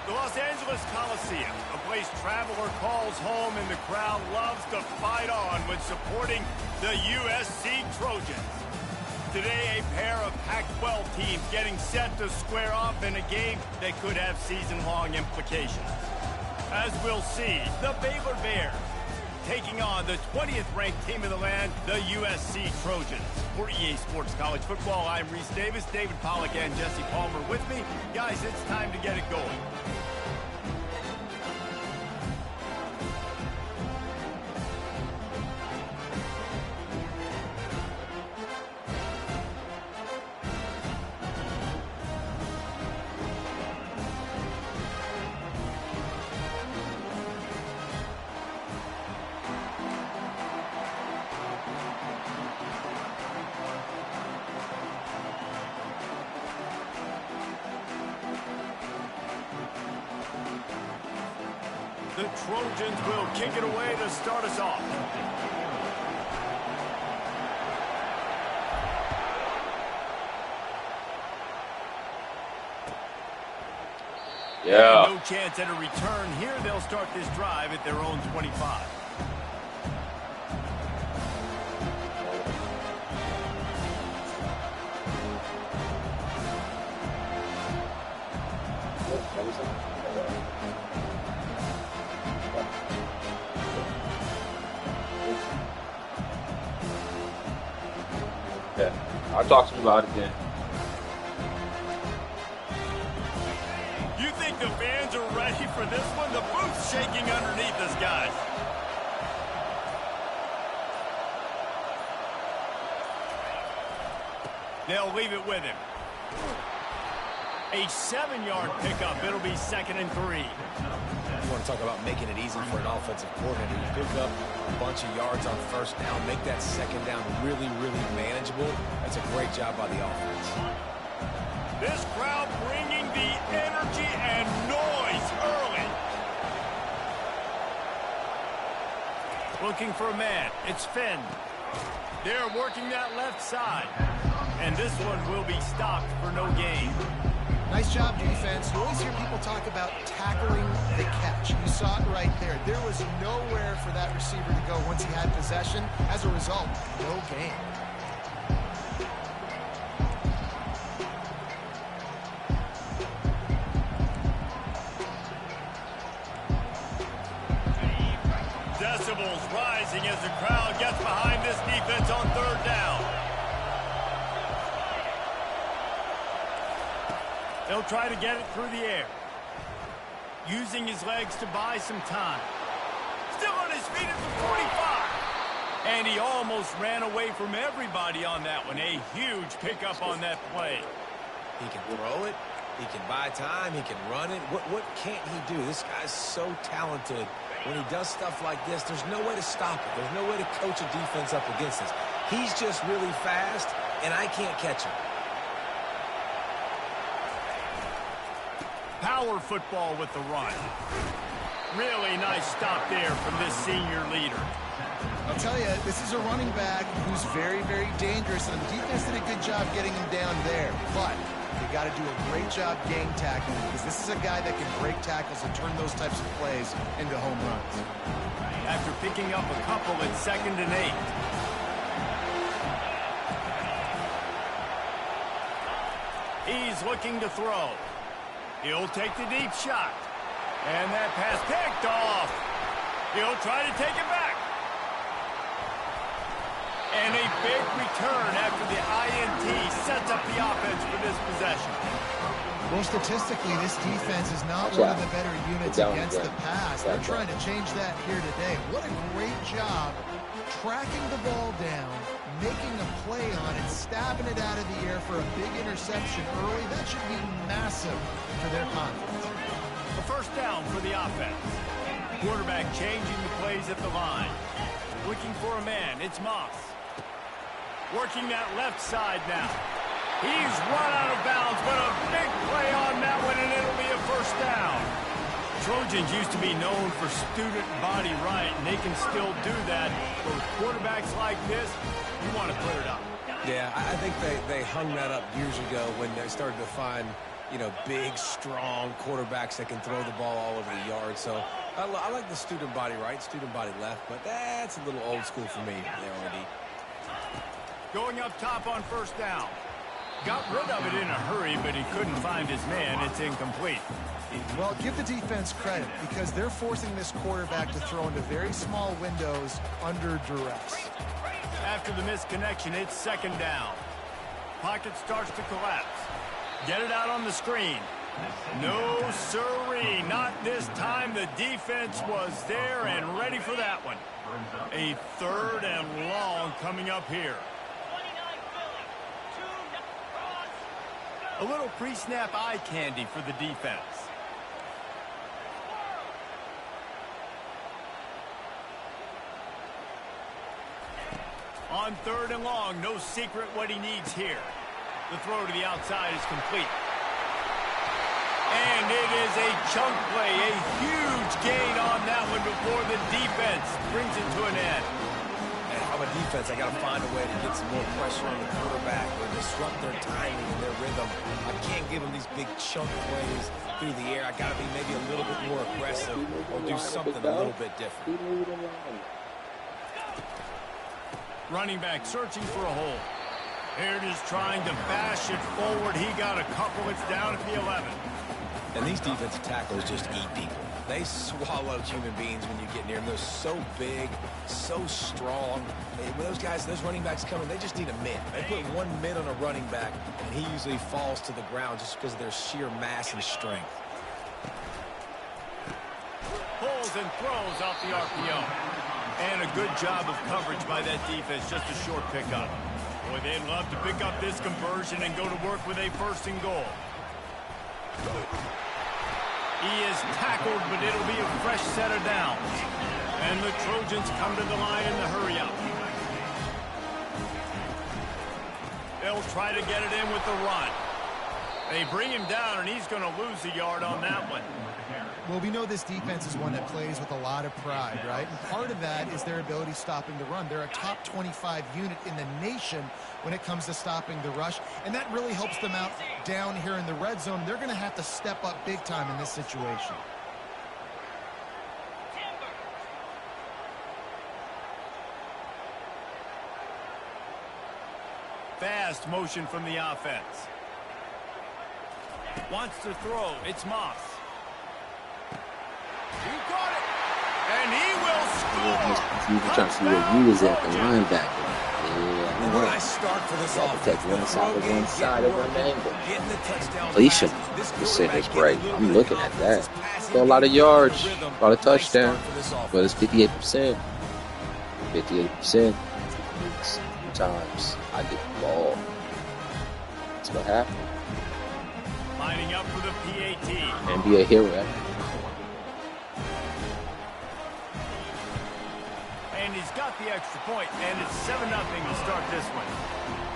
The Los Angeles Coliseum, a place traveler calls home and the crowd loves to fight on when supporting the USC Trojans. Today, a pair of Pac-12 teams getting set to square off in a game that could have season-long implications. As we'll see, the Baylor Bears taking on the 20th ranked team in the land, the USC Trojans. For EA Sports College Football, I'm Reese Davis, David Pollack and Jesse Palmer with me. Guys, it's time to get it going. The Trojans will kick it away to start us off. Yeah. No chance at a return here. They'll start this drive at their own 25. Yeah, I'll talk to you about it then. You think the fans are ready for this one? The booth's shaking underneath us, guys. They'll leave it with him. A 7-yard pickup. It'll be 2nd and 3. You want to talk about making it easy for an offensive coordinator. You pick up a bunch of yards on first down, make that second down really, really manageable. That's a great job by the offense. This crowd bringing the energy and noise early. Looking for a man. It's Finn. They're working that left side. And this one will be stopped for no gain. Nice job, defense. You always hear people talk about tackling the catch. You saw it right there. There was nowhere for that receiver to go once he had possession. As a result, no gain. Decibels rising as the crowd gets behind this defense on 3rd down. They'll try to get it through the air. Using his legs to buy some time. Still on his feet at the 45. And he almost ran away from everybody on that one. A huge pickup on that play. He can throw it. He can buy time. He can run it. What can't he do? This guy's so talented. When he does stuff like this, there's no way to stop it. There's no way to coach a defense up against this. He's just really fast, and I can't catch him. Power football with the run. Really nice stop there from this senior leader. I'll tell you, this is a running back who's very, very dangerous, and the defense did a good job getting him down there. But you got to do a great job game tackling, because this is a guy that can break tackles and turn those types of plays into home runs. After picking up a couple at 2nd and 8. He's looking to throw. He'll take the deep shot. And that pass picked off. He'll try to take it back. And a big return after the INT sets up the offense for this possession. Well, statistically, this defense is not one of the better units against the pass. They're trying to change that here today. What a great job tracking the ball down, making a play on it, stabbing it out of the air for a big interception early. That should be massive for their confidence. A 1st down for the offense. Quarterback changing the plays at the line. Looking for a man. It's Moss. Working that left side now. He's run out of bounds, but a big play on that one, and it'll be a 1st down. Trojans used to be known for student body right, and they can still do that. But with quarterbacks like this, you want to clear it up. Yeah, I think they hung that up years ago when they started to find you know, big, strong quarterbacks that can throw the ball all over the yard. So I like the student body right, student body left, but that's a little old school for me there, RD. Going up top on first down. Got rid of it in a hurry, but he couldn't find his man. It's incomplete. Well, give the defense credit because they're forcing this quarterback to throw into very small windows under duress. After the misconnection, it's second down. Pocket starts to collapse. Get it out on the screen. No, sirree, not this time. The defense was there and ready for that one. A third and long coming up here. A little pre-snap eye candy for the defense. On third and long, no secret what he needs here. The throw to the outside is complete. And it is a chunk play, a huge gain on that one before the defense brings it to an end. And if I'm a defense, I got to find a way to get some more pressure on the quarterback or disrupt their timing and their rhythm. I can't give them these big chunk plays through the air. I got to be maybe a little bit more aggressive or do something a little bit different. Running back searching for a hole. Here it is trying to bash it forward. He got a couple. It's down at the 11. And these defensive tackles just eat people. They swallow human beings when you get near them. They're so big, so strong. When those guys, those running backs come in, they just need a mid. They put one mid on a running back, and he usually falls to the ground just because of their sheer mass and strength. Pulls and throws off the RPO. And a good job of coverage by that defense. Just a short pickup. Boy, they'd love to pick up this conversion and go to work with a first and goal. He is tackled, but it'll be a fresh set of downs. And the Trojans come to the line in the hurry-up. They'll try to get it in with the run. They bring him down, and he's going to lose a yard on that one. Well, we know this defense is one that plays with a lot of pride, right? And part of that is their ability stopping the run. They're a top 25 unit in the nation when it comes to stopping the rush, and that really helps them out down here in the red zone. They're going to have to step up big time in this situation. Fast motion from the offense. Wants to throw. It's Moss. He got it. And he will score. You were trying to see where you was at, the linebacker. Yeah, when I start for this offense, take one side of one side of one angle. Completion. This shit is great. I'm looking at that. Got a lot of yards, a lot of touchdowns, but it's 58%. 58%. Sometimes I get the ball. That's what happened. Lining up for the PAT. NBA hero. And he's got the extra point, and it's 7-0 to start this one.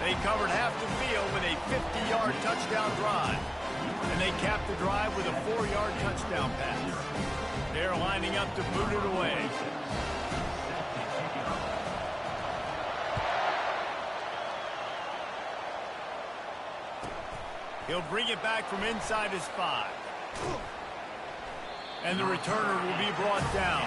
They covered half the field with a 50-yard touchdown drive. And they capped the drive with a 4-yard touchdown pass. They're lining up to boot it away. He'll bring it back from inside his 5. And the returner will be brought down.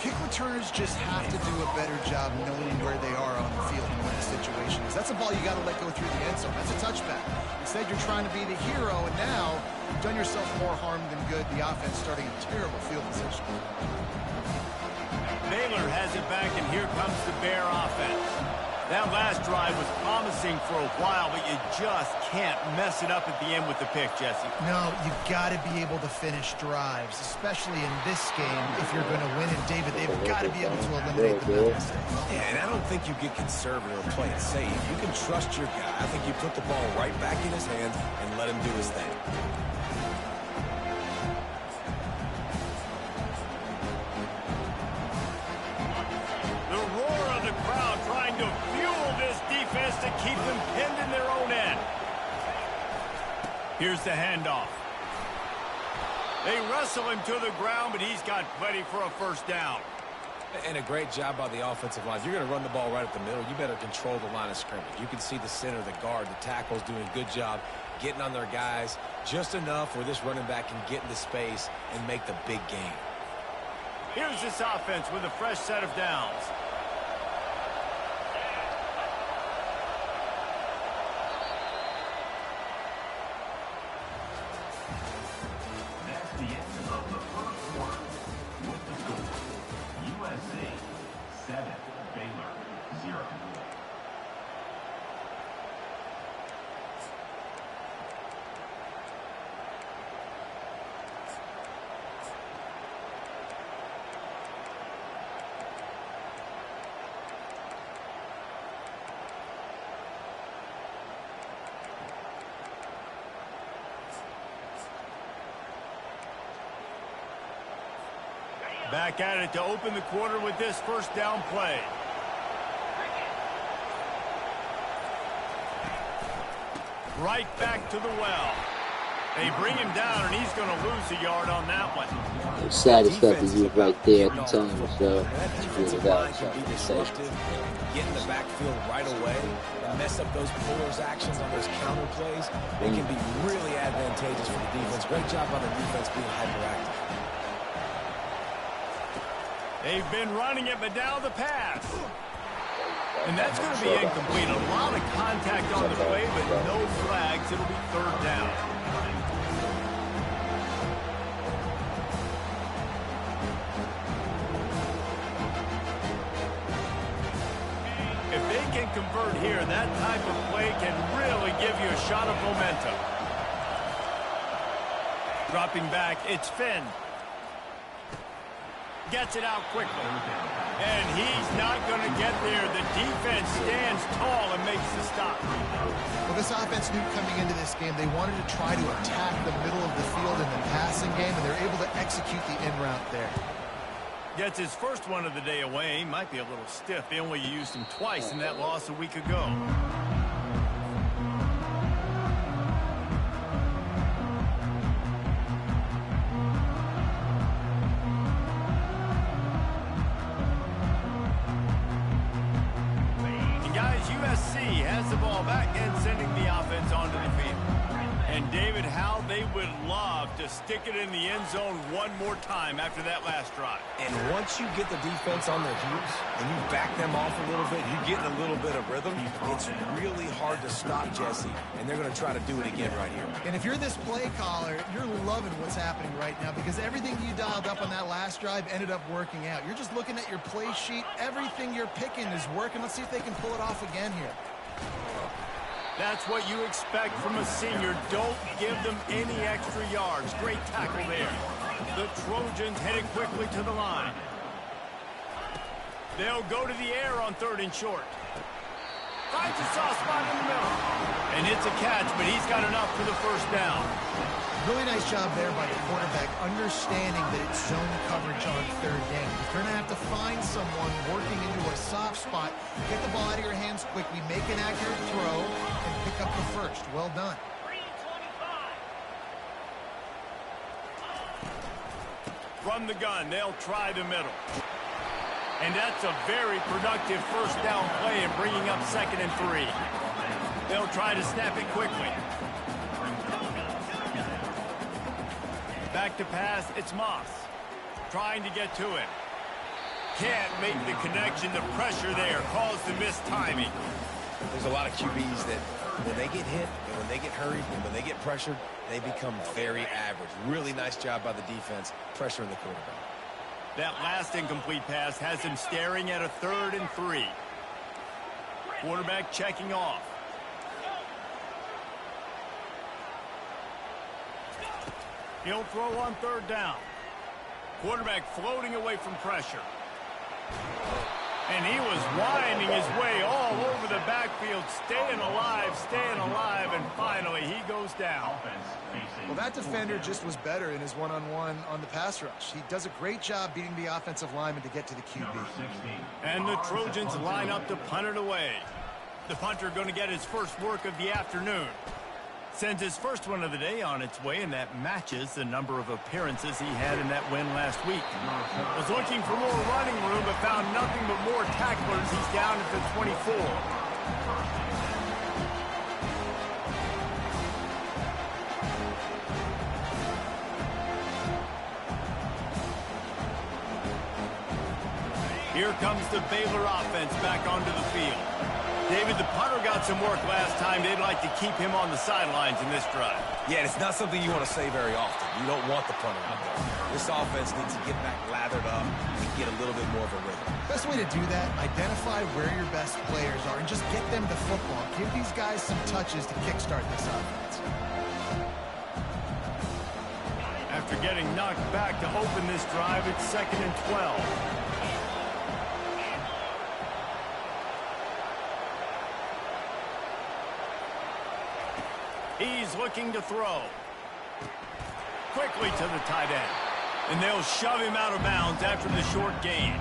Kick returners just have to do a better job knowing where they are on the field and what the situation is. That's a ball you got to let go through the end zone. That's a touchback. Instead, you're trying to be the hero, and now you've done yourself more harm than good. The offense starting a terrible field position. Baylor has it back, and here comes the Bear offense. That last drive was promising for a while, but you just can't mess it up at the end with the pick, Jesse. No, you got to be able to finish drives, especially in this game if you're going to win. And David, they've got to be able to eliminate the big mistakes. Yeah, and I don't think you get conservative or play it safe. You can trust your guy. I think you put the ball right back in his hands and let him do his thing. To keep them pinned in their own end. Here's the handoff. They wrestle him to the ground, but he's got plenty for a first down. And a great job by the offensive line. If you're going to run the ball right at the middle, you better control the line of scrimmage. You can see the center, the guard, the tackles doing a good job getting on their guys just enough where this running back can get into space and make the big gain. Here's this offense with a fresh set of downs. That's the end of the first quarter. With the score, USC 7, Baylor 0. Back at it to open the quarter with this first down play. Right back to the well. They bring him down, and he's going to lose a yard on that one. The saddest stuff is you right there at the time, so it's really out. Get in the backfield right away and mess up those pullers actions on those counter plays. They can be really advantageous for the defense. Great job on the defense being hyperactive. They've been running it, but now the pass. And that's going to be incomplete. A lot of contact on the play, but no flags. It'll be third down. If they can convert here, that type of play can really give you a shot of momentum. Dropping back, it's Finn. Gets it out quickly. And he's not going to get there. The defense stands tall and makes the stop. Well, this offense knew coming into this game they wanted to try to attack the middle of the field in the passing game, and they're able to execute the in route there. Gets his first one of the day away. Might be a little stiff. They only used him twice in that loss a week ago. USC has the ball back and sending the offense onto the field. And David, how they would love to stick it in the end zone one more time after that last drive. And once you get the defense on their heels and you back them off a little bit, you get a little bit of rhythm, it's really hard to stop Jesse, and they're going to try to do it again right here. And if you're this play caller, you're loving what's happening right now because everything you dialed up on that last drive ended up working out. You're just looking at your play sheet. Everything you're picking is working. Let's see if they can pull it off again here. That's what you expect from a senior. Don't give them any extra yards. Great tackle there. The Trojans headed quickly to the line. They'll go to the air on 3rd and short. Finds a soft spot in the middle. And it's a catch, but he's got enough for the first down. Really nice job there by the quarterback, understanding that it's zone coverage on 3rd down. You're going to have to find someone working into a soft spot, get the ball out of your hands quickly, make an accurate throw, and pick up the first. Well done. From the gun, they'll try the middle. And that's a very productive first down play in bringing up 2nd and 3. They'll try to snap it quickly. Back to pass, it's Moss. Trying to get to it. Can't make the connection. The pressure there caused the missed timing. There's a lot of QBs that when they get hit and when they get hurried and when they get pressured, they become very average. Really nice job by the defense, pressuring the quarterback. That last incomplete pass has him staring at a 3rd and 3. Quarterback checking off. He'll throw on 3rd down. Quarterback floating away from pressure. And he was winding his way all over the backfield, staying alive, and finally he goes down. Well, that defender just was better in his one-on-one on the pass rush. He does a great job beating the offensive lineman to get to the QB. And the Trojans line up to punt it away. The punter going to get his first work of the afternoon. Sends his first one of the day on its way, and that matches the number of appearances he had in that win last week. Was looking for more running room, but found nothing but more tacklers. He's down at the 24. Here comes the Baylor offense back onto the field. David, the punter got some work last time. They'd like to keep him on the sidelines in this drive. Yeah, it's not something you want to say very often. You don't want the punter out there. This offense needs to get back lathered up and get a little bit more of a rhythm. Best way to do that, identify where your best players are and just get them the football. Give these guys some touches to kickstart this offense. After getting knocked back to open this drive, it's 2nd and 12. He's looking to throw. Quickly to the tight end. And they'll shove him out of bounds after the short gain.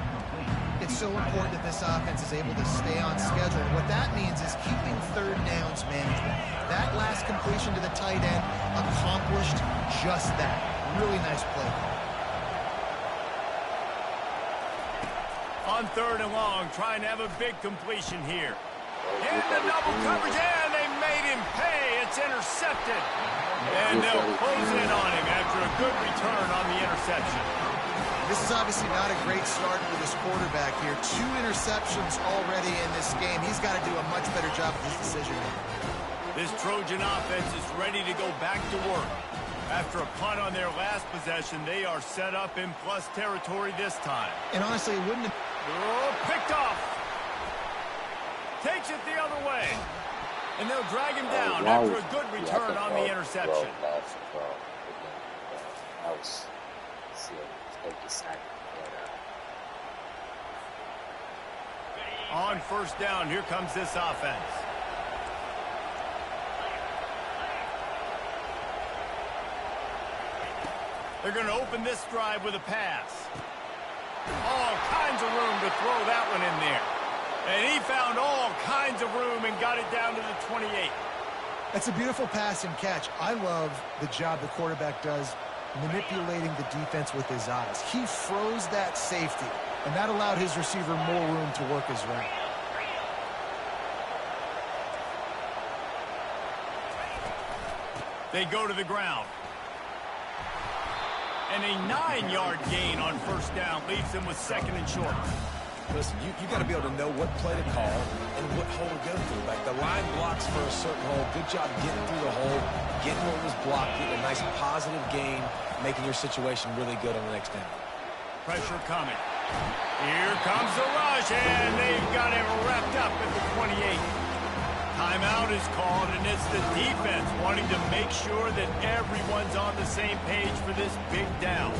It's so important that this offense is able to stay on schedule. What that means is keeping third downs management. That last completion to the tight end accomplished just that. Really nice play. On 3rd and long, trying to have a big completion here. In the double coverage, and they made him pay. It's intercepted. And they'll close in on him after a good return on the interception. This is obviously not a great start for this quarterback here. 2 interceptions already in this game. He's got to do a much better job with his decision making. This Trojan offense is ready to go back to work. After a punt on their last possession, they are set up in plus territory this time. And honestly, it wouldn't have... Oh, picked off. Takes it the other way. And they'll drag him down after a good return on the interception. On 1st down, here comes this offense. They're going to open this drive with a pass. All kinds of room to throw that one in there. And he found all kinds of room and got it down to the 28. That's a beautiful pass and catch. I love the job the quarterback does manipulating the defense with his eyes. He froze that safety, and that allowed his receiver more room to work his route. They go to the ground. And a 9-yard gain on 1st down leaves them with 2nd and short. Listen, you got to be able to know what play to call and what hole to go through. Like the line blocks for a certain hole. Good job getting through the hole, getting what was blocked, getting a nice positive gain, making your situation really good on the next down. Pressure coming. Here comes the rush, and they've got him wrapped up at the 28. Timeout is called, and it's the defense wanting to make sure that everyone's on the same page for this big down.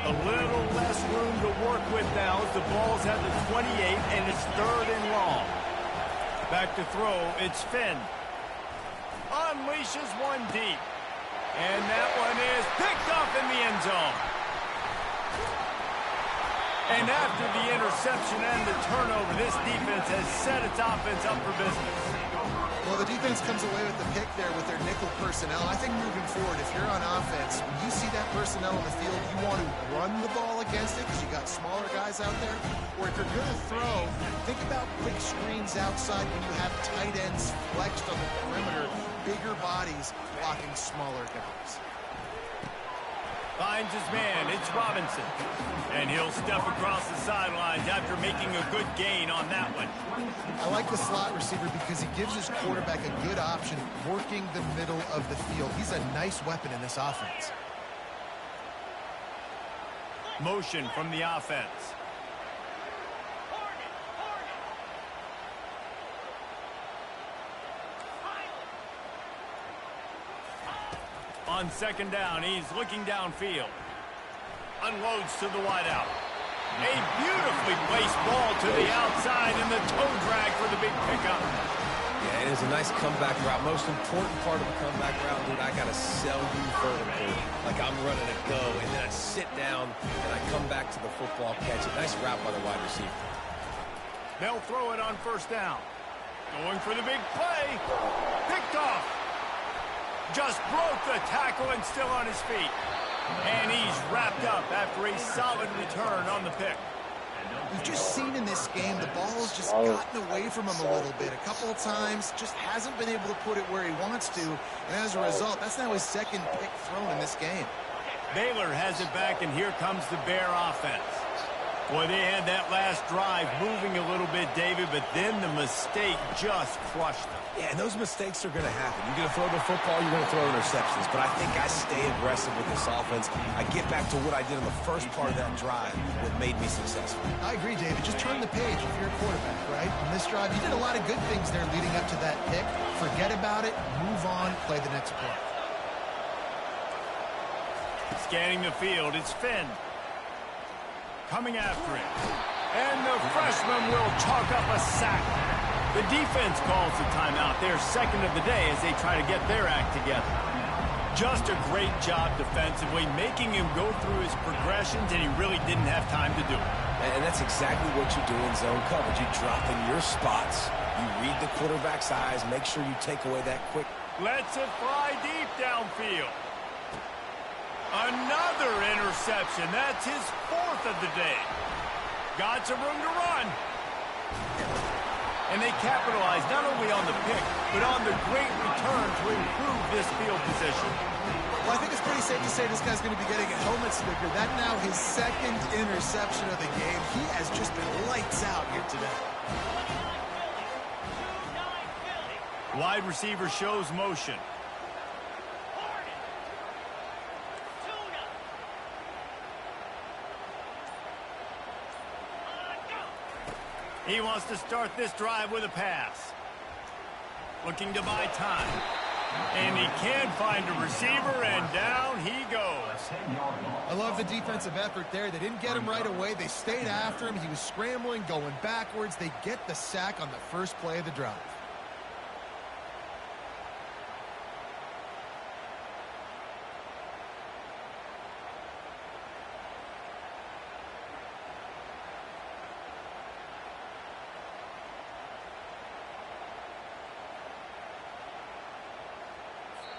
A little less room to work with now as the ball's at the 28, and it's 3rd and long. Back to throw, it's Finn. Unleashes one deep. And that one is picked up in the end zone. And after the interception and the turnover, this defense has set its offense up for business. Well, the defense comes away with the pick there with their nickel personnel. I think moving forward, if you're on offense, when you see that personnel on the field, you want to run the ball against it because you got smaller guys out there. Or if you're going to throw, think about quick screens outside when you have tight ends flexed on the perimeter, bigger bodies blocking smaller guys. Finds his man, it's Robinson. And he'll step across the sidelines after making a good gain on that one. I like the slot receiver because he gives his quarterback a good option working the middle of the field. He's a nice weapon in this offense. Motion from the offense. On 2nd down, he's looking downfield. Unloads to the wideout. A beautifully placed ball to the outside and the toe drag for the big pickup. Yeah, it is a nice comeback route. Most important part of the comeback route, dude, I got to sell you vertical. Like I'm running a go, and then I sit down, and I come back to the football, catch it. Nice route by the wide receiver. They'll throw it on 1st down. Going for the big play. Picked off. Just broke the tackle and still on his feet. And he's wrapped up after a solid return on the pick. We've just seen in this game the ball's just gotten away from him a little bit. A couple of times, just hasn't been able to put it where he wants to. And as a result, that's now his second pick thrown in this game. Baylor has it back, and here comes the Bear offense. Boy, they had that last drive moving a little bit, David, but then the mistake just crushed them. Yeah, and those mistakes are going to happen. You're going to throw the football, you're going to throw interceptions. But I think I stay aggressive with this offense. I get back to what I did in the first part of that drive, what made me successful. I agree, David. Just turn the page if you're a quarterback, right? On this drive, you did a lot of good things there leading up to that pick. Forget about it, move on, play the next play. Scanning the field, it's Finn. Coming after him. And the freshman will chalk up a sack. The defense calls the timeout. They're second of the day as they try to get their act together. Just a great job defensively, making him go through his progressions, and he really didn't have time to do it. And that's exactly what you do in zone coverage. You drop in your spots. You read the quarterback's eyes. Make sure you take away that quick. Lets it fly deep downfield. Another interception. That's his fourth of the day. Got some room to run. And they capitalize not only on the pick, but on the great return to improve this field position. Well, I think it's pretty safe to say this guy's going to be getting a helmet sticker. That's now his second interception of the game. He has just been lights out here today. Wide receiver shows motion. He wants to start this drive with a pass. Looking to buy time. And he can find a receiver, and down he goes. I love the defensive effort there. They didn't get him right away. They stayed after him. He was scrambling, going backwards. They get the sack on the first play of the drive.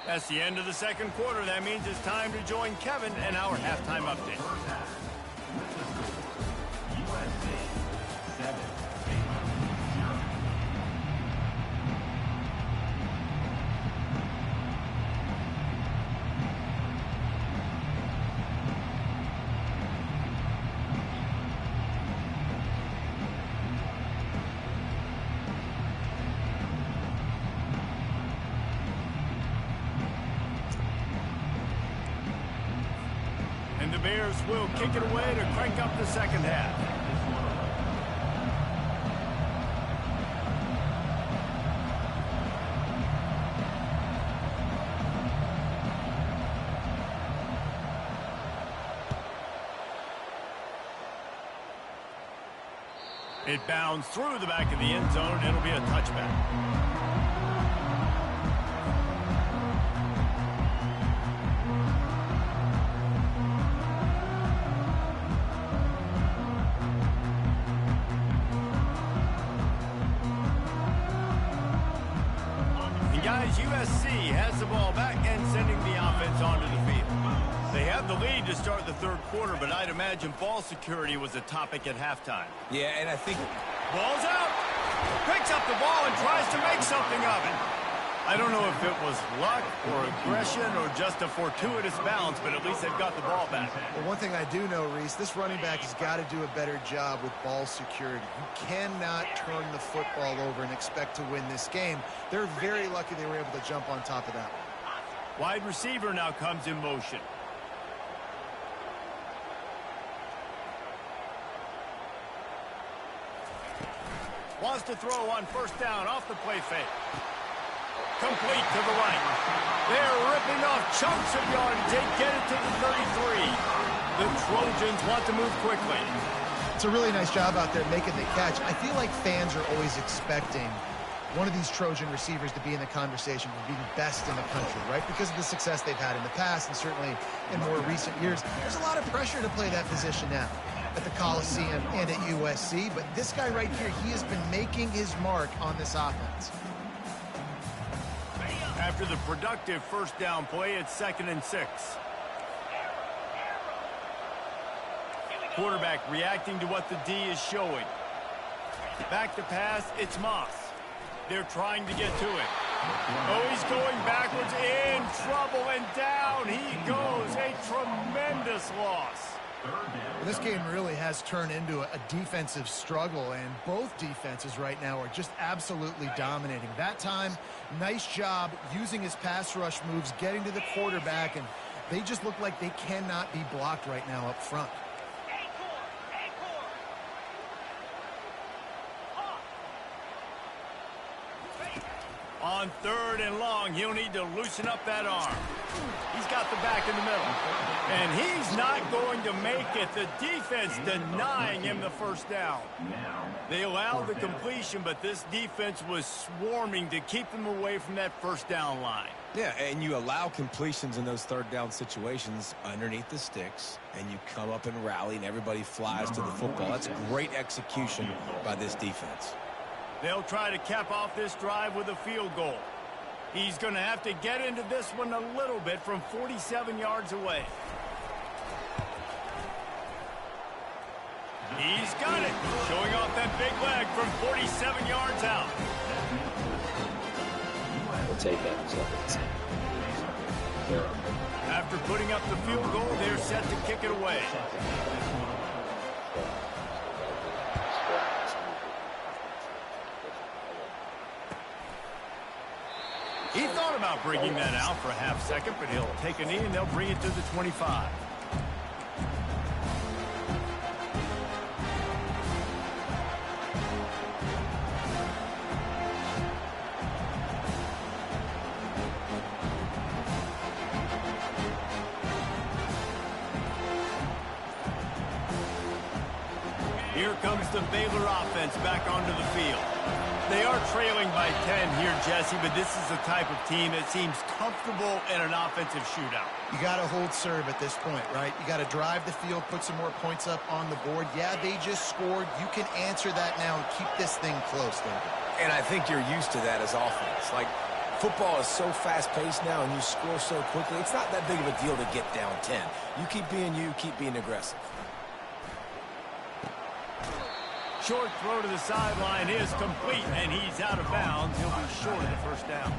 That's the end of the second quarter. That means it's time to join Kevin and our halftime update. USA 7, Baylor 0. And the Bears will kick it away to crank up the second half. It bounds through the back of the end zone, and it'll be a touchback. Guys, USC has the ball back and sending the offense onto the field. They have the lead to start the third quarter, but I'd imagine ball security was a topic at halftime. Yeah, and I think... Ball's out. Picks up the ball and tries to make something of it. I don't know if it was luck or aggression or just a fortuitous bounce, but at least they've got the ball back. Well, one thing I do know, Reese, this running back has got to do a better job with ball security. You cannot turn the football over and expect to win this game. They're very lucky they were able to jump on top of that one. Wide receiver now comes in motion. Wants to throw on first down off the play fake. Complete to the right. They're ripping off chunks of yardage. They get it to the 33. The Trojans want to move quickly. It's a really nice job out there making the catch. I feel like fans are always expecting one of these Trojan receivers to be in the conversation for being best in the country, right? Because of the success they've had in the past and certainly in more recent years. There's a lot of pressure to play that position now. at the Coliseum and at USC, but this guy right here, he has been making his mark on this offense. After the productive first down play, it's 2nd and 6. Quarterback reacting to what the D is showing. Back to pass, it's Moss. They're trying to get to it. Oh, he's going backwards, in trouble, and down he goes. A tremendous loss. This game really has turned into a defensive struggle, and both defenses right now are just absolutely dominating. That time, nice job using his pass rush moves, getting to the quarterback, and they just look like they cannot be blocked right now up front. On 3rd and long, he'll need to loosen up that arm. He's got the back in the middle. And he's not going to make it. The defense denying him the first down. They allowed the completion, but this defense was swarming to keep them away from that first down line. Yeah, and you allow completions in those 3rd down situations underneath the sticks, and you come up and rally, and everybody flies to the football. That's great execution by this defense. They'll try to cap off this drive with a field goal. He's going to have to get into this one a little bit from 47 yards away. He's got it. Showing off that big leg from 47 yards out. We'll take that. After putting up the field goal, they're set to kick it away. He thought about bringing that out for a half second, but he'll take a knee and they'll bring it to the 25. Here comes the Baylor offense back onto the field. They are trailing by 10 here, Jesse, but this is the type of team that seems comfortable in an offensive shootout. You got to hold serve at this point, right? You got to drive the field, put some more points up on the board. Yeah, they just scored. You can answer that now and keep this thing close, don't you? And I think you're used to that as offense. Like, football is so fast-paced now, and you score so quickly. It's not that big of a deal to get down 10. You keep being you, keep being aggressive. Short throw to the sideline is complete, and he's out of bounds. He'll be short of the first down.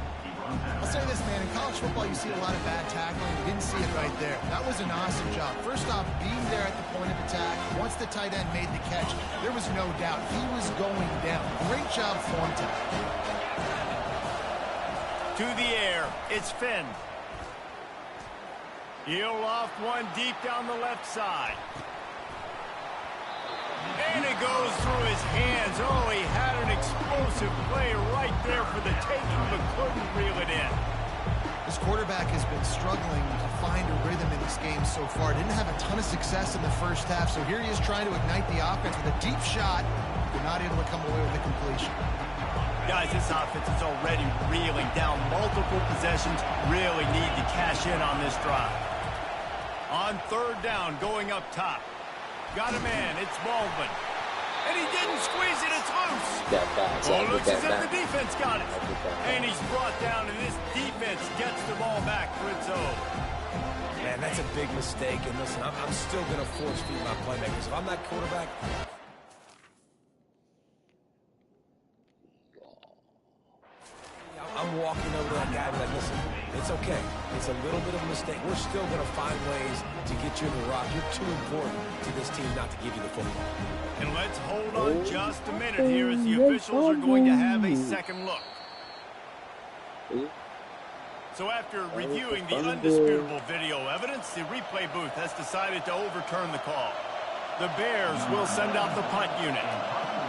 I'll say this, man. In college football, you see a lot of bad tackling. You didn't see it right there. That was an awesome job. First off, being there at the point of attack. Once the tight end made the catch, there was no doubt he was going down. Great job form tackle. To the air, it's Finn. He'll loft one deep down the left side. And it goes through his hands. Oh, he had an explosive play right there for the taking, but couldn't reel it in. This quarterback has been struggling to find a rhythm in this game so far. Didn't have a ton of success in the first half, so here he is trying to ignite the offense with a deep shot, but not able to come away with the completion. Guys, this offense is already reeling down multiple possessions. Really need to cash in on this drive. On 3rd down, going up top. Got a man, it's Baldwin. And he didn't squeeze it, it's loose. Oh, looks as if the defense got it. And he's brought down, and this defense gets the ball back for its own. Man, that's a big mistake. And listen, I'm still going to force feed my playmakers. If I'm that quarterback, I'm walking over to that guy and like, listen, it's okay. It's a little bit of a mistake. We're still going to find ways to get you in the rock. You're too important to this team not to give you the football. And let's hold on just a minute here as the officials are going to have a second look. So after reviewing the undisputable video evidence, the replay booth has decided to overturn the call. The Bears will send out the punt unit.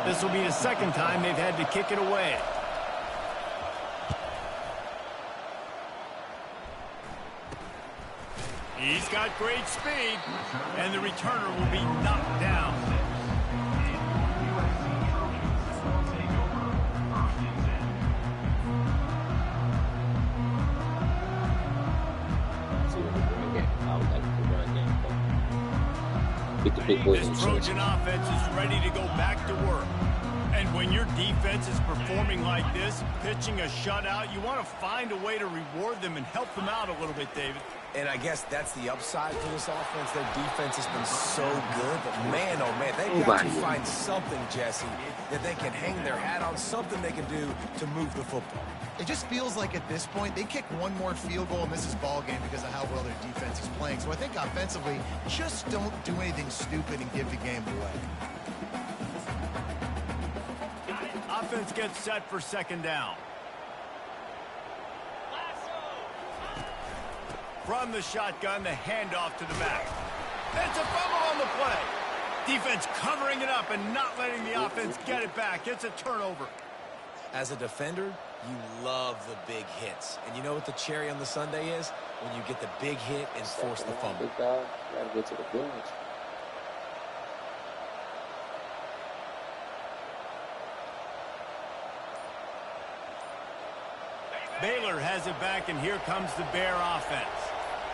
This will be the second time they've had to kick it away. He's got great speed, and the returner will be knocked down. get the big boys in This the chance. Trojan offense is ready to go back to work. And when your defense is performing like this, pitching a shutout, you want to find a way to reward them and help them out a little bit, David. And I guess that's the upside for this offense. Their defense has been so good, but man, oh man, they've got to find something, Jesse, that they can hang their hat on, something they can do to move the football. It just feels like at this point, they kick one more field goal and this is ball game because of how well their defense is playing. So I think offensively, just don't do anything stupid and give the game away. Offense gets set for second down. From the shotgun, the handoff to the back. It's a fumble on the play. Defense covering it up and not letting the offense get it back. It's a turnover. As a defender, you love the big hits. And you know what the cherry on the sundae is? When you get the big hit and force the fumble. Big guy, gotta get to the bench. Baylor has it back, and here comes the Bear offense.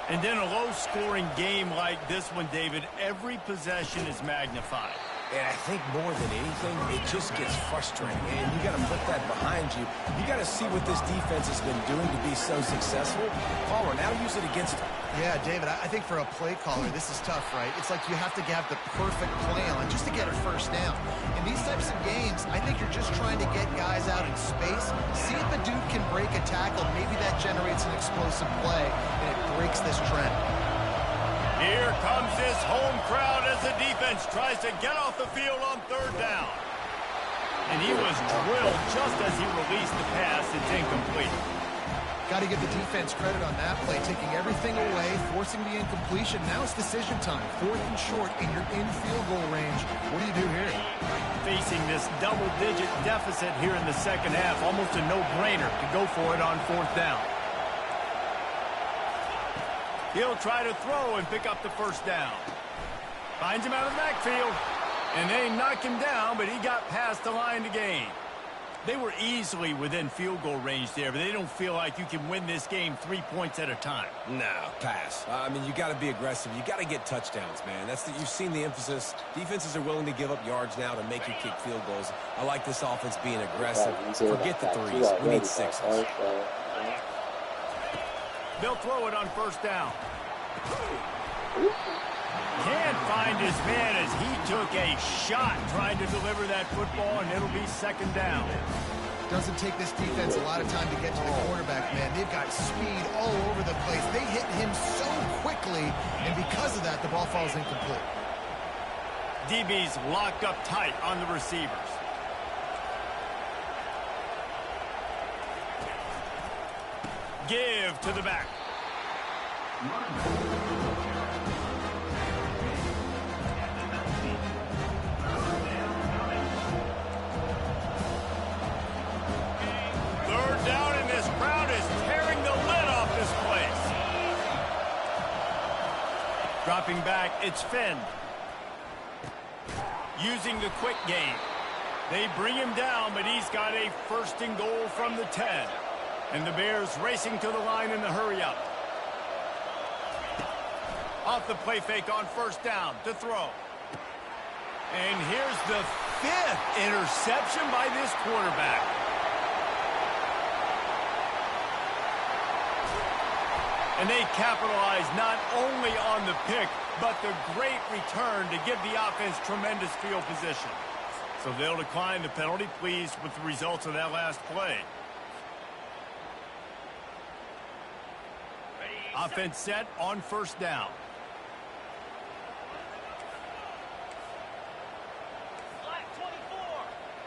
And in a low-scoring game like this one, David, every possession is magnified. And I think more than anything, it just gets frustrating. And you got to put that behind you. You got to see what this defense has been doing to be so successful. Palmer, now use it against them. Yeah, David, I think for a play caller, this is tough, right? It's like you have to have the perfect play on just to get a first down. In these types of games, I think you're just trying to get guys out in space, see if a dude can break a tackle. Maybe that generates an explosive play, and it breaks this trend. Here comes this home crowd as the defense tries to get off the field on third down. And he was drilled just as he released the pass. It's incomplete. Got to give the defense credit on that play, taking everything away, forcing the incompletion. Now it's decision time. 4th and short, and you're in field goal range. What do you do here? Facing this double-digit deficit here in the second half, almost a no-brainer to go for it on 4th down. He'll try to throw and pick up the first down. Finds him out of the backfield. And they knock him down, but he got past the line to gain. They were easily within field goal range there, but they don't feel like you can win this game 3 points at a time. No, pass. I mean, you got to be aggressive. You got to get touchdowns, man. You've seen the emphasis. Defenses are willing to give up yards now to make you kick field goals. I like this offense being aggressive. Forget the threes. We need sixes. They'll throw it on first down. Can't find his man as he took a shot trying to deliver that football, and it'll be second down. Doesn't take this defense a lot of time to get to the quarterback, man. They've got speed all over the place. They hit him so quickly, and because of that, the ball falls incomplete. DB's locked up tight on the receivers. Give to the back. Third down, and this crowd is tearing the lid off this place. Dropping back, it's Finn. Using the quick game. They bring him down, but he's got a 1st and goal from the 10. And the Bears racing to the line in the hurry-up. Off the play fake on first down to throw. And here's the 5th interception by this quarterback. And they capitalize not only on the pick, but the great return to give the offense tremendous field position. So they'll decline the penalty, pleased with the results of that last play. Offense set on first down. Black 24.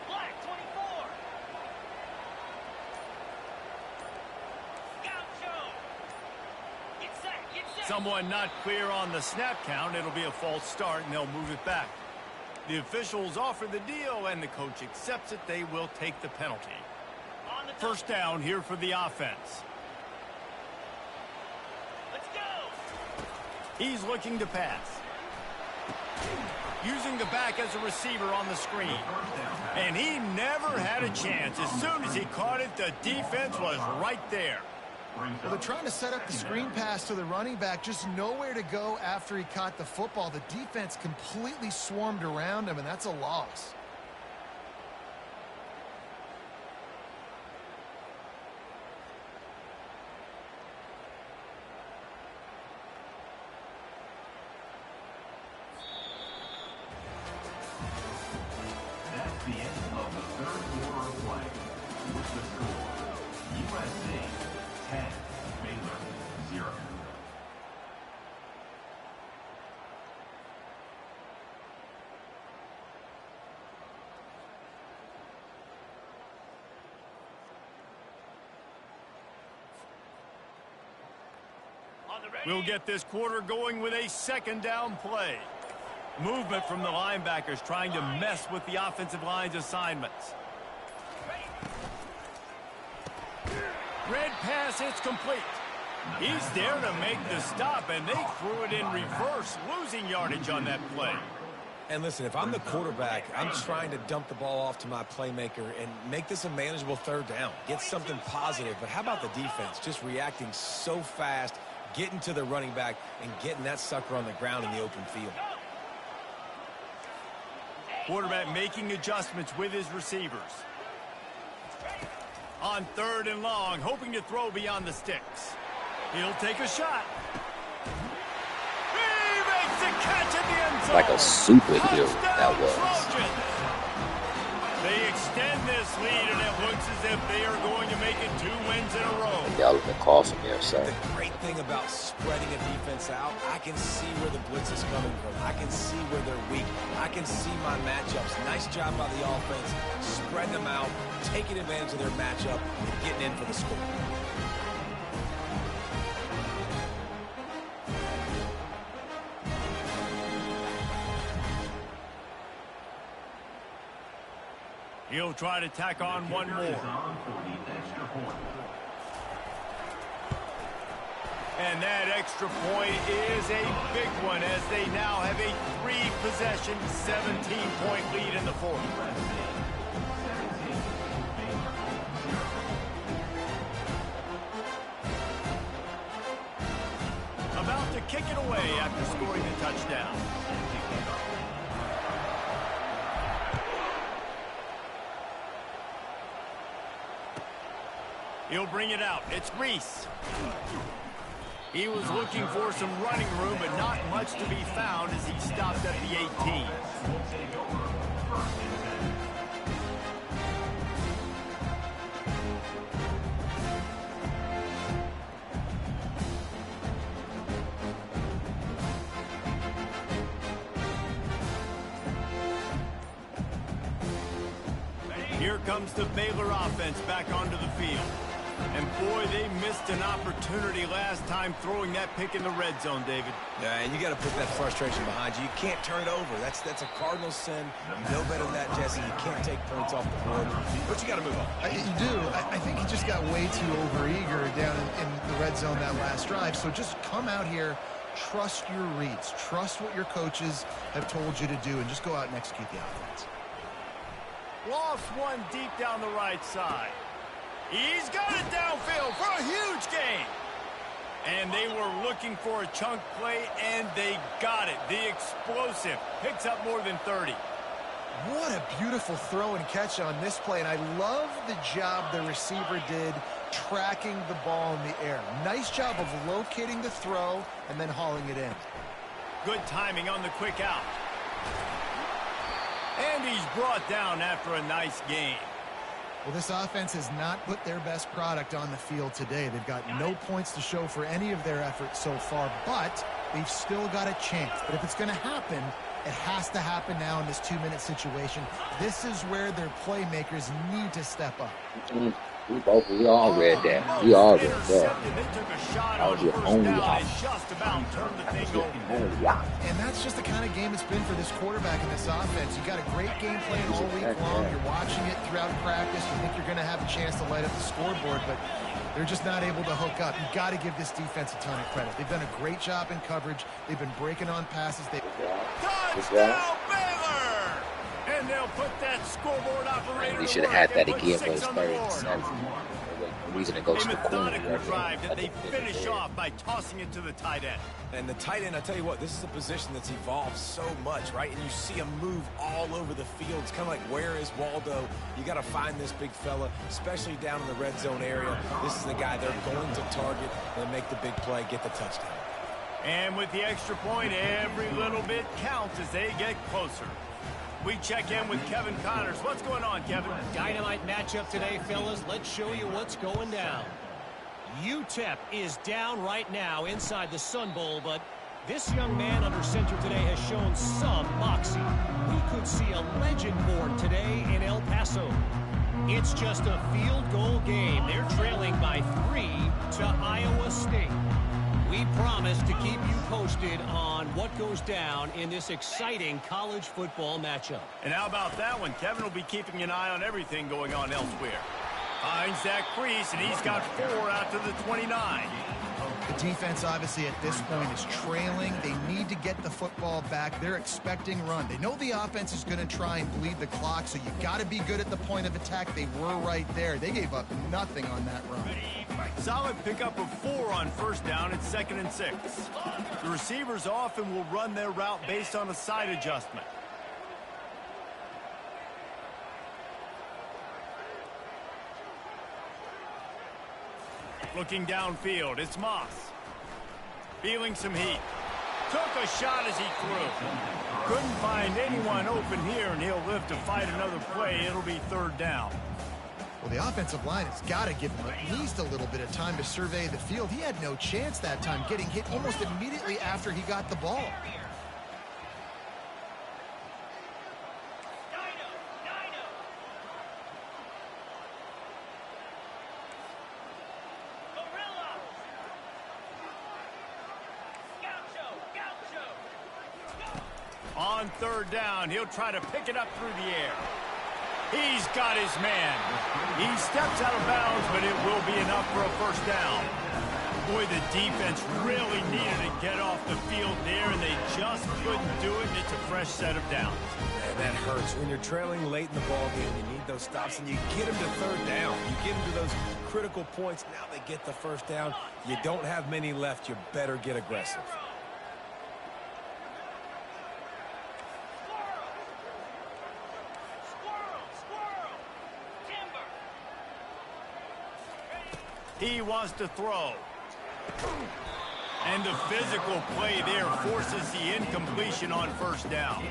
Black 24. Scout show. Get set. Get set. Someone not clear on the snap count. It'll be a false start, and they'll move it back. The officials offer the deal, and the coach accepts it. They will take the penalty. First down here for the offense. He's looking to pass. Using the back as a receiver on the screen. And he never had a chance. As soon as he caught it, the defense was right there. Well, they're trying to set up the screen pass to the running back, just nowhere to go after he caught the football. The defense completely swarmed around him, and that's a loss. That's the end of the third quarter of play. With the score, USC 10, Baylor 0. We'll get this quarter going with a second down play. Movement from the linebackers trying to mess with the offensive line's assignments. Red pass, it's complete. He's there to make the stop, and they threw it in reverse, losing yardage on that play. And listen, if I'm the quarterback, I'm trying to dump the ball off to my playmaker and make this a manageable third down. Get something positive. But how about the defense? Just reacting so fast, getting to the running back, and getting that sucker on the ground in the open field. Quarterback making adjustments with his receivers. On third and long, hoping to throw beyond the sticks. He'll take a shot. He makes the catch at the end zone. Like a superhero that was. They extend this lead, and it looks as if they are going to make it 2 wins in a row. Y'all in the call from there, sir. The great thing about spreading a defense out, I can see where the blitz is coming from. I can see where they're weak. I can see my matchups. Nice job by the offense, spreading them out, taking advantage of their matchup, and getting in for the score. He'll try to tack on one more. And that extra point is a big one as they now have a 3-possession, 17-point lead in the fourth. About to kick it away after scoring the touchdown. He'll bring it out. It's Reese. He was looking for some running room, but not much to be found as he stopped at the 18. Here comes the Baylor offense back onto the field. And boy, they missed an opportunity last time throwing that pick in the red zone, David. Yeah, and you got to put that frustration behind you. You can't turn it over. That's a cardinal sin. You know better than that, Jesse. You can't take points off the board, but you got to move on. You do. I think he just got way too overeager down in the red zone that last drive. So just come out here, trust your reads, trust what your coaches have told you to do, and just go out and execute the offense. Lost one deep down the right side. He's got it downfield for a huge gain. And they were looking for a chunk play, and they got it. The explosive picks up more than 30. What a beautiful throw and catch on this play. And I love the job the receiver did tracking the ball in the air. Nice job of locating the throw and then hauling it in. Good timing on the quick out. And he's brought down after a nice gain. Well, this offense has not put their best product on the field today. They've got no points to show for any of their efforts so far, but they've still got a chance. But if it's going to happen, it has to happen now in this 2-minute situation. This is where their playmakers need to step up. We all read that. We all read that. That was your only option. And that's just the kind of game it's been for this quarterback and this offense. You got a great game plan all week long. You're watching it throughout practice. You think you're going to have a chance to light up the scoreboard, but they're just not able to hook up. You've got to give this defense a ton of credit. They've done a great job in coverage. They've been breaking on passes. Touchdown, Baylor! And they'll put that scoreboard operator. We should have had that again for his third. reason to go A to the corner. methodical drive that they finish off by tossing it to the tight end. And the tight end, I tell you what, this is a position that's evolved so much, right? And you see him move all over the field. It's kind of like, where is Waldo? You got to find this big fella, especially down in the red zone area. This is the guy they're going to target and make the big play, get the touchdown. And with the extra point, every little bit counts as they get closer. We check in with Kevin Connors. What's going on, Kevin? Dynamite matchup today, fellas. Let's show you what's going down. UTEP is down right now inside the Sun Bowl, but this young man under center today has shown some moxie. We could see a legend born today in El Paso. It's just a field goal game. They're trailing by 3 to Iowa State. We promise to keep you posted on what goes down in this exciting college football matchup. And how about that one? Kevin will be keeping an eye on everything going on elsewhere. Finds that crease, and he's got 4 out to the 29. The defense, obviously, at this point is trailing. They need to get the football back. They're expecting run. They know the offense is going to try and bleed the clock, so you got to be good at the point of attack. They were right there. They gave up nothing on that run. Solid pickup of 4 on first down. It's 2nd and 6. The receivers often will run their route based on a side adjustment. Looking downfield, it's Moss. Feeling some heat. Took a shot as he threw. Couldn't find anyone open here, and he'll live to fight another play. It'll be 3rd down. Well, the offensive line has got to give him at least a little bit of time to survey the field. He had no chance that time, getting hit almost immediately after he got the ball. On 3rd down, he'll try to pick it up through the air. He's got his man. He steps out of bounds, but it will be enough for a 1st down. Boy, the defense really needed to get off the field there, and they just couldn't do it, and it's a fresh set of downs. Man, that hurts. When you're trailing late in the ballgame, you need those stops, and you get them to 3rd down. You get them to those critical points. Now they get the 1st down. You don't have many left. You better get aggressive. He wants to throw. And the physical play there forces the incompletion on 1st down.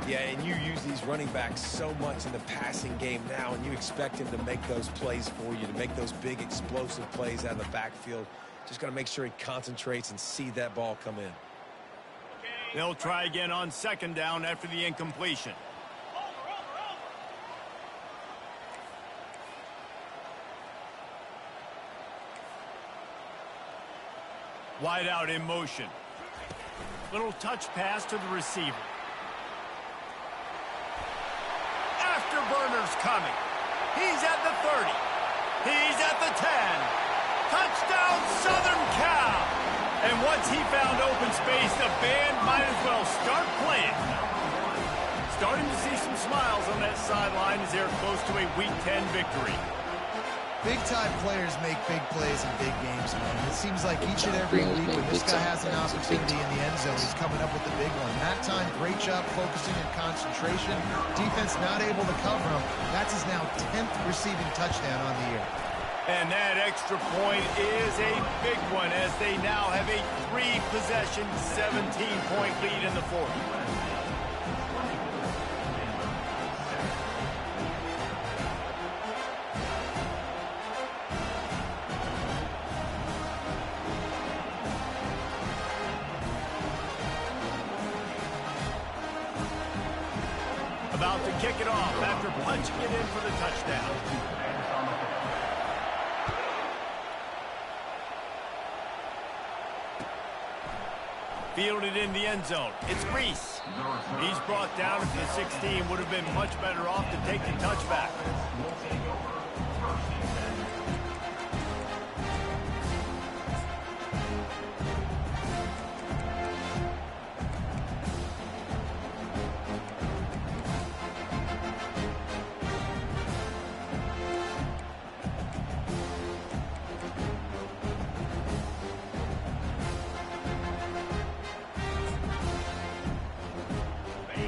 Yeah, and you use these running backs so much in the passing game now, and you expect him to make those plays for you, to make those big explosive plays out of the backfield. Just got to make sure he concentrates and see that ball come in. They'll try again on 2nd down after the incompletion. Wide out in motion. Little touch pass to the receiver. Afterburner's coming. He's at the 30. He's at the 10. Touchdown, Southern Cal. And once he found open space, the band might as well start playing. Starting to see some smiles on that sideline as they're close to a Week 10 victory. Big-time players make big plays in big games, man. It seems like each and every week when this guy has an opportunity in the end zone, he's coming up with the big one. That time, great job focusing and concentration. Defense not able to cover him. That's his now 10th receiving touchdown on the year. And that extra point is a big one as they now have a 3-possession, 17-point lead in the 4th. About to kick it off after punching it in for the touchdown. Fielded in the end zone. It's Reese. He's brought down at the 16. Would have been much better off to take the touchback.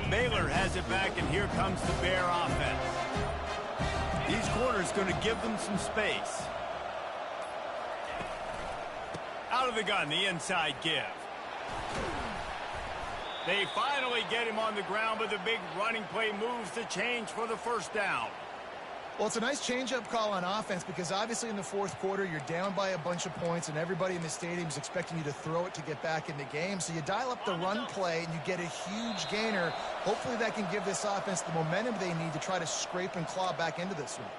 Baylor has it back, and here comes the Bear offense. These corners going to give them some space. Out of the gun, the inside give. They finally get him on the ground, but the big running play moves the change for the first down. Well, it's a nice change-up call on offense because obviously in the fourth quarter, you're down by a bunch of points and everybody in the stadium is expecting you to throw it to get back in the game. So you dial up the run play and you get a huge gainer. Hopefully that can give this offense the momentum they need to try to scrape and claw back into this one.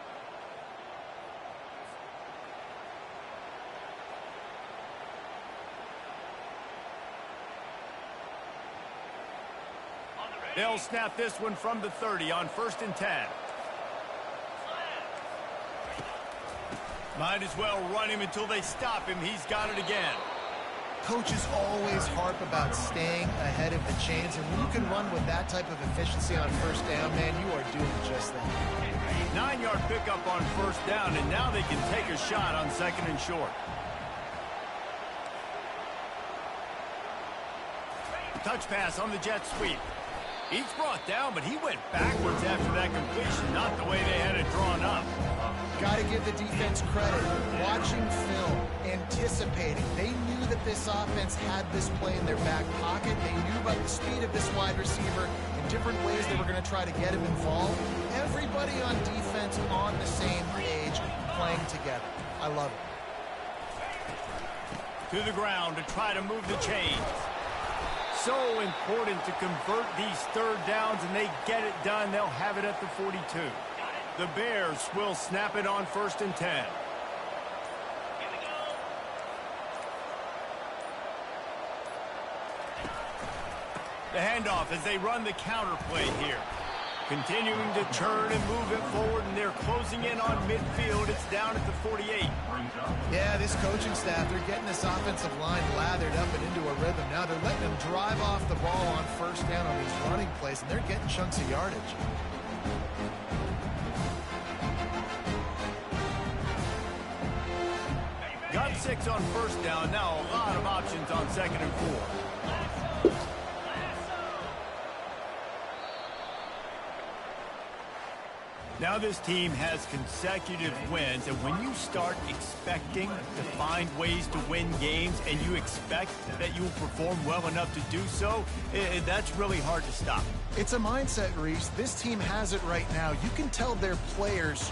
They'll snap this one from the 30 on 1st and 10. Might as well run him until they stop him. He's got it again. Coaches always harp about staying ahead of the chains, and when you can run with that type of efficiency on first down, man, you are doing just that. 9-yard pickup on first down, and now they can take a shot on 2nd and short. Touch pass on the jet sweep. He's brought down, but he went backwards after that completion, not the way they had it drawn up. Got to give the defense credit. Watching film, anticipating. They knew that this offense had this play in their back pocket. They knew about the speed of this wide receiver and different ways they were going to try to get him involved. Everybody on defense on the same page, playing together. I love it. To the ground to try to move the chains. So important to convert these third downs, and they get it done. They'll have it at the 42. The Bears will snap it on 1st and 10. The handoff as they run the counter play here. Continuing to turn and move it forward, and they're closing in on midfield. It's down at the 48. Yeah, this coaching staff, they're getting this offensive line lathered up and into a rhythm. Now they're letting them drive off the ball on first down on these running plays, and they're getting chunks of yardage. Got 6 on first down. Now a lot of options on 2nd and 4. Now this team has consecutive wins, and when you start expecting to find ways to win games and you expect that you will perform well enough to do so, that's really hard to stop. It's a mindset, Reese. This team has it right now. You can tell their players